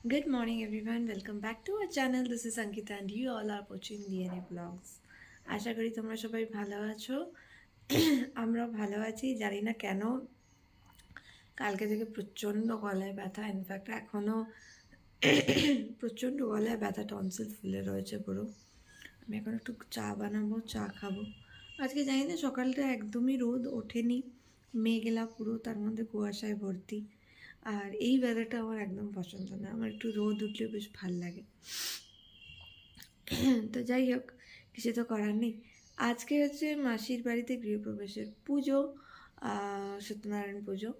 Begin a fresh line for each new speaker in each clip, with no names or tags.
Good morning, everyone. Welcome back to our channel. This is Ankita, and you all are watching DNA Vlogs. আশা করি তোমরা সবাই ভালো আছো। আমরাও ভালো আছি। জানি না কেন কালকে থেকে প্রচণ্ড গলায় ব্যথা, ইনফ্যাক্ট এখনও প্রচণ্ড গলায় ব্যথা, টনসিল ফুলে রয়েছে পুরো। আমি এখন একটু চা বানাবো, চা খাবো। আজকে জানি না সকালটা একদমই রোদ ওঠেনি, মেঘলা পুরো, তার মধ্যে কুয়াশায় ভর্তি। আর এই ওয়েদারটা আমার একদম পছন্দ না, আমার একটু রোদ উঠলে বেশ ভাল লাগে। তো যাই হোক, কিছু তো করার নেই। আজকে হচ্ছে মাসির বাড়িতে গৃহপ্রবেশের পুজো, সত্যনারায়ণ পুজো।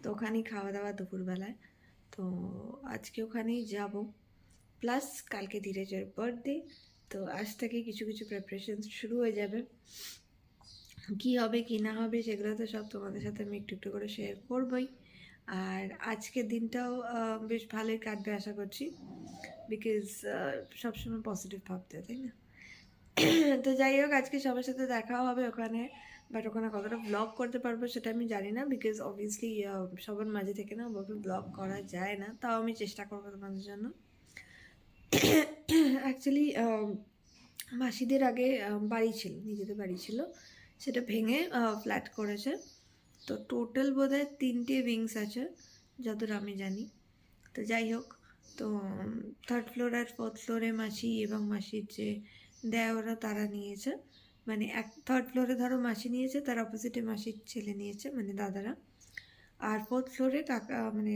তো ওখানেই খাওয়া দাওয়া দুপুরবেলায়। তো আজকে ওখানেই যাব, প্লাস কালকে ধীরেজের বার্থডে। তো আজ থেকে কিছু কিছু প্রিপারেশন শুরু হয়ে যাবে। কি হবে কি না হবে সেগুলো তো সব তোমাদের সাথে আমি একটু একটু করে শেয়ার করবই। আর আজকের দিনটাও বেশ ভালোই কাটবে আশা করছি, বিকজ সবসময় পজিটিভ ভাবতে, তাই না? তো যাই হোক, আজকে সবার সাথে দেখাও হবে ওখানে, বাট ওখানে কতটা ব্লগ করতে পারবো সেটা আমি জানি না, বিকজ অবভিয়াসলি সবার মাঝে থেকে না ওভাবে ব্লগ করা যায় না। তাও আমি চেষ্টা করবো তোমাদের জন্য। অ্যাকচুয়ালি মাসিদের আগে বাড়ি ছিল, নিজেদের বাড়ি ছিল, সেটা ভেঙে ফ্ল্যাট করেছে। তো টোটাল বোধহয় 3টে উইংস আছে যতদূর আমি জানি। তো যাই হোক, তো 3rd ফ্লোর আর 4th ফ্লোরে মাসি এবং মাসির যে দেওরা তারা নিয়েছে। মানে 3rd ফ্লোরে ধরো মাসি নিয়েছে, তার অপোজিটে মাসির ছেলে নিয়েছে, মানে দাদারা। আর 4th ফ্লোরে কাকা, মানে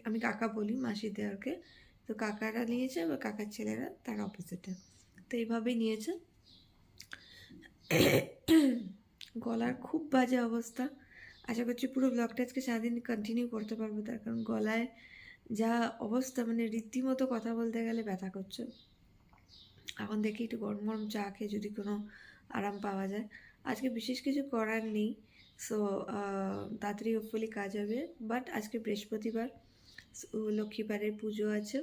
আমি কাকা বলি মাসির দেওরকে। তো কাকারা নিয়েছে, বা কাকার ছেলেরা তার অপোজিটে। তো এইভাবেই নিয়েছে। গলার খুব বাজে অবস্থা। আশা করছি পুরো ব্লগটা আজকে সারাদিন কন্টিনিউ করতে পারবো, তার কারণ গলায় যা অবস্থা, মানে রীতিমতো কথা বলতে গেলে ব্যথা করছে। এখন দেখি একটু গরম গরম চা খেয়ে যদি কোনো আরাম পাওয়া যায়। আজকে বিশেষ কিছু করার নেই, সো তাড়াতাড়ি হোপফুলি কাজ হবে। বাট আজকে বৃহস্পতিবার, লক্ষ্মীবারের পুজো আছে।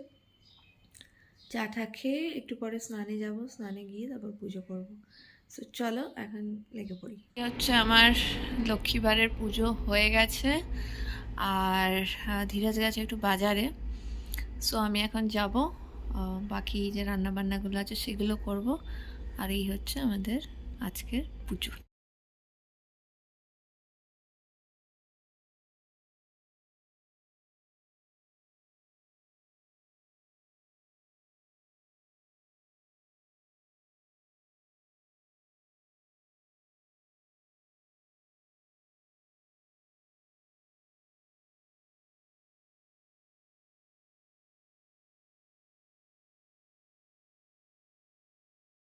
চা টা খেয়ে একটু পরে স্নানে যাব, স্নানে গিয়ে তারপর পুজো করবো। সো চলো এখন লেগে পড়ি। হচ্ছে আমার লক্ষ্মীবারের পুজো হয়ে গেছে, আর ধীরাজ গেছে একটু বাজারে। সো আমি এখন যাব, বাকি যে রান্নাবান্নাগুলো আছে সেগুলো করব। আর এই হচ্ছে আমাদের আজকের পুজো।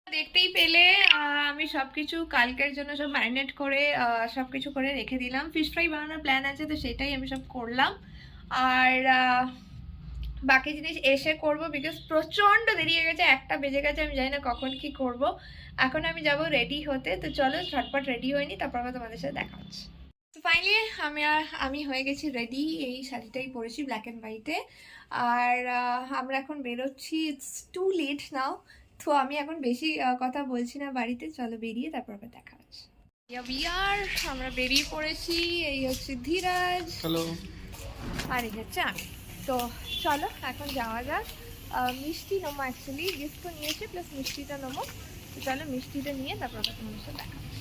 দেখতেই পেলে আমি সবকিছু কালকের জন্য সব ম্যারিনেট করে সবকিছু করে রেখে দিলাম। ফিশ ফ্রাই বানানোর প্ল্যান আছে, তো সেটাই আমি সব করলাম। আর বাকি জিনিস এসে করব, বিকজ প্রচণ্ড দেরি হয়ে গেছে, 1টা বেজে গেছে, আমি জানি না কখন কি করব। এখন আমি যাব রেডি হতে। তো চলো ঝটপট রেডি হয়নি, তারপর আবার তোমাদের সাথে দেখা হচ্ছে। তো ফাইনালি আমি হয়ে গেছি রেডি। এই শাড়িটাই পরেছি ব্ল্যাক অ্যান্ড হোয়াইটে। আর আমরা এখন বেরোচ্ছি, ইটস টু লেট নাও। তো আমি এখন বেশি কথা বলছি না বাড়িতে, চলো বেরিয়ে তারপর আবার দেখা হচ্ছে। আমরা বেরিয়ে পড়েছি। এই হচ্ছে ধীরাজ, হ্যালো, আর এই হচ্ছে আমি। তো চলো এখন যাওয়া যাক। মিষ্টি নেবো, অ্যাকচুয়ালি গিফটও নিয়েছি, প্লাস মিষ্টিটা নেবো। তো চলো মিষ্টিটা নিয়ে তারপর আবার তোমাদের সাথে দেখা হচ্ছে।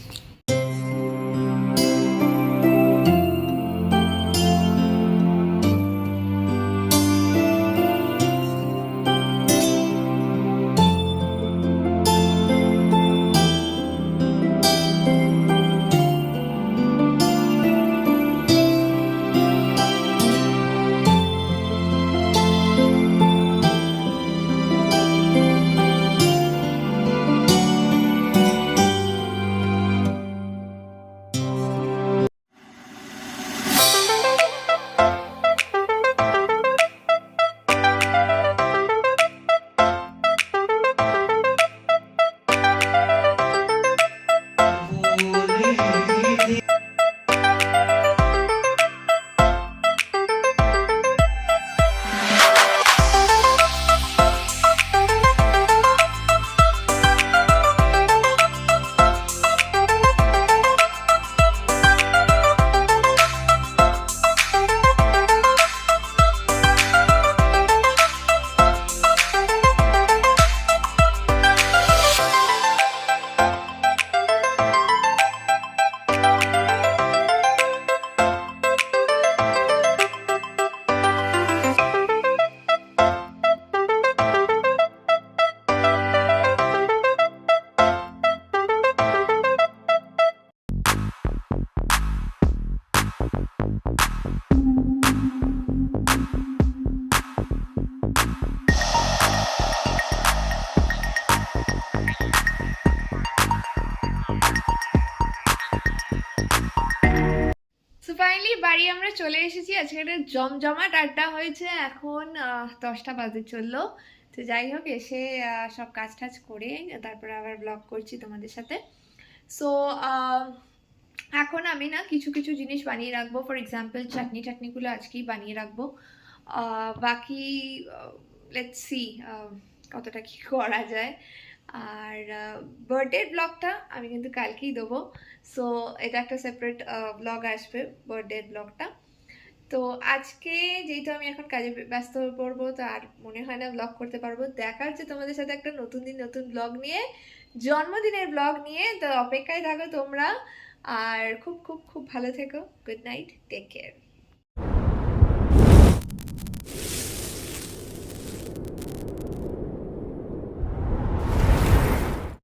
বাড়ি আমরা চলে এসেছি। আজকে একটা জমজমাট আড্ডা হয়েছে। এখন 10টা বাজে চললো। তো যাই হোক, এসে সব কাজ টাজ করে তারপরে আবার ব্লগ করছি তোমাদের সাথে। সো এখন আমি না কিছু কিছু জিনিস বানিয়ে রাখবো। ফর এক্সাম্পল চাটনি টাটনিগুলো আজকেই বানিয়ে রাখবো। বাকি লেটস সি কতটা কি করা যায়। আর বার্থডে ব্লগটা আমি কিন্তু কালকেই দেবো। সো এটা একটা সেপারেট ব্লগ আসবে, বার্থডে ব্লগটা। তো আজকে যেহেতু আমি এখন কাজে ব্যস্ত হয়ে পড়বো, তো আর মনে হয় না ব্লগ করতে পারবো। দেখা হচ্ছে তোমাদের সাথে একটা নতুন দিন নতুন ব্লগ নিয়ে, জন্মদিনের ব্লগ নিয়ে। তো অপেক্ষায় থাকো তোমরা। আর খুব খুব খুব ভালো থেকো। Good night, take care.